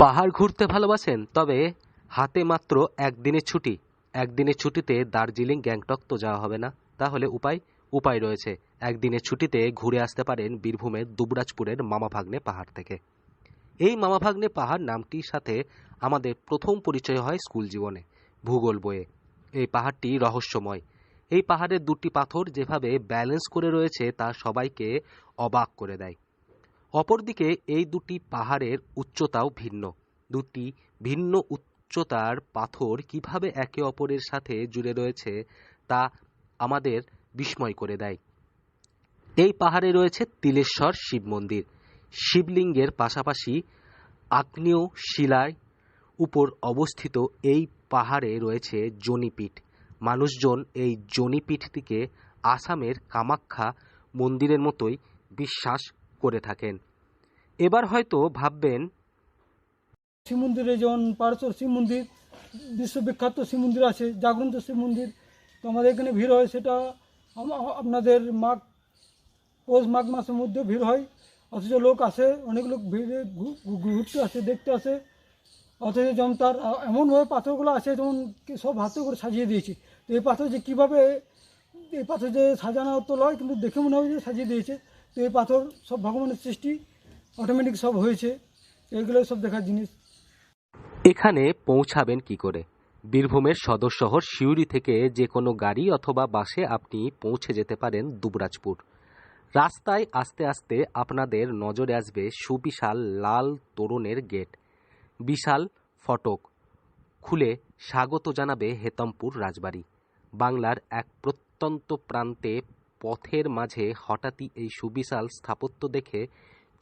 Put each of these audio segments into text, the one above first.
পাহাড় ঘুরতে ভালোবাসেন, তবে হাতে মাত্র একদিনের ছুটি। একদিনের ছুটিতে দার্জিলিং গ্যাংটক তো যাওয়া হবে না, তাহলে উপায় রয়েছে। একদিনের ছুটিতে ঘুরে আসতে পারেন বীরভূমের দুবরাজপুরের মামাভাগ্নে পাহাড় থেকে। এই মামাভাগ্নে পাহাড় নামটির সাথে আমাদের প্রথম পরিচয় হয় স্কুল জীবনে, ভূগোল বইয়ে। এই পাহাড়টি রহস্যময়। এই পাহাড়ের দুটি পাথর যেভাবে ব্যালেন্স করে রয়েছে তা সবাইকে অবাক করে দেয়। অপরদিকে এই দুটি পাহাড়ের উচ্চতাও ভিন্ন। দুটি ভিন্ন উচ্চতার পাথর কিভাবে একে অপরের সাথে জুড়ে রয়েছে তা আমাদের বিস্ময় করে দেয়। এই পাহাড়ে রয়েছে তিলেশ্বর শিব মন্দির। শিবলিঙ্গের পাশাপাশি আগ্নেয় শিলার উপর অবস্থিত এই পাহাড়ে রয়েছে যোনিপীঠ। মানুষজন এই যোনিপীঠটিকে আসামের কামাখ্যা মন্দিরের মতোই বিশ্বাস করে থাকেন। এবার হয়তো ভাববেন, শিব মন্দিরে যেমন পারশর শিব মন্দির, বিশ্ববিখ্যাত শিব মন্দির আছে, জাগ্রন্ত শিব মন্দির। তো আমাদের এখানে ভিড় হয়, সেটা আপনাদের পৌষ মাঘ মাসের মধ্যে ভিড় হয়। অথচ লোক আসে, অনেক লোক ভিড়ে ঘুরতে আসে, দেখতে আসে। অথচ যেমন তার এমনভাবে পাথরগুলো আছে যেমন সব হাতে করে সাজিয়ে দিয়েছে। তো এই পাথর যে কীভাবে এই পাথর যে সাজানো তো নয়, কিন্তু দেখে মনে হয় যে সাজিয়ে দিয়েছে। তো এই পাথর সব ভগবানের সৃষ্টি, অটোমেটিক সব হয়েছে। এইগুলো সব দেখার জিনিস। এখানে পৌঁছাবেন কি করে? বীরভূমের সদর শহর সিউড়ি থেকে যে কোনো গাড়ি অথবা বাসে আপনি পৌঁছে যেতে পারেন দুবরাজপুর। রাস্তায় আস্তে আস্তে আপনাদের নজরে আসবে সুবিশাল লাল তোরণের গেট। বিশাল ফটক খুলে স্বাগত জানাবে হেতমপুর রাজবাড়ি। বাংলার এক প্রত্যন্ত প্রান্তে পথের মাঝে হঠাৎই এই সুবিশাল স্থাপত্য দেখে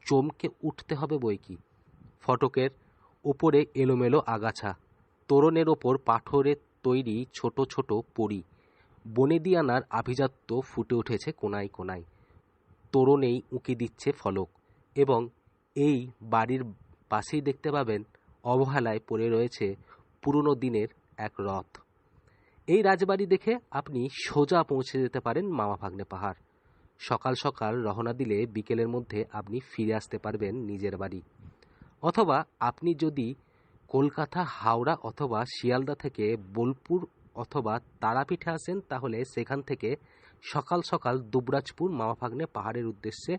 চমকে উঠতে হবে বইকি। ফটকের ওপরে এলোমেলো আগাছা, তোরণের ওপর পাথরের তৈরি ছোট ছোট পরী, বনেদিয়ানার আভিজাত্য ফুটে উঠেছে কোনায় কোনায়। তোরণেই উঁকি দিচ্ছে ফলক, এবং এই বাড়ির পাশেই দেখতে পাবেন অবহেলায় পড়ে রয়েছে পুরনো দিনের এক রথ। এই রাজবাড়ি দেখে আপনি সোজা পৌঁছে যেতে পারেন মামাভাগ্নে পাহাড়। সকাল সকাল রওনা দিলে বিকেলের মধ্যে আপনি ফিরে আসতে পারবেন নিজের বাড়ি। অথবা আপনি যদি কলকাতা, হাওড়া অথবা শিয়ালদা থেকে বোলপুর অথবা তারাপীঠে আসেন, তাহলে সেখান থেকে সকাল সকাল দুবরাজপুর মামাভাগ্নে পাহাড়ের উদ্দেশ্যে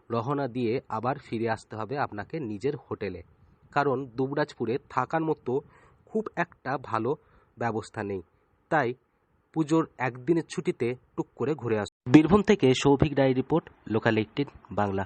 রওনা দিয়ে আবার ফিরে আসতে হবে আপনাকে নিজের হোটেলে। কারণ দুবরাজপুরে থাকার মতো খুব একটা ভালো ব্যবস্থা নেই। তাই পুজোর একদিনের ছুটিতে টুক করে ঘুরে আসুন। বীরভূম থেকে সৌভিক রায় রিপোর্ট, লোকাল 18 বাংলা।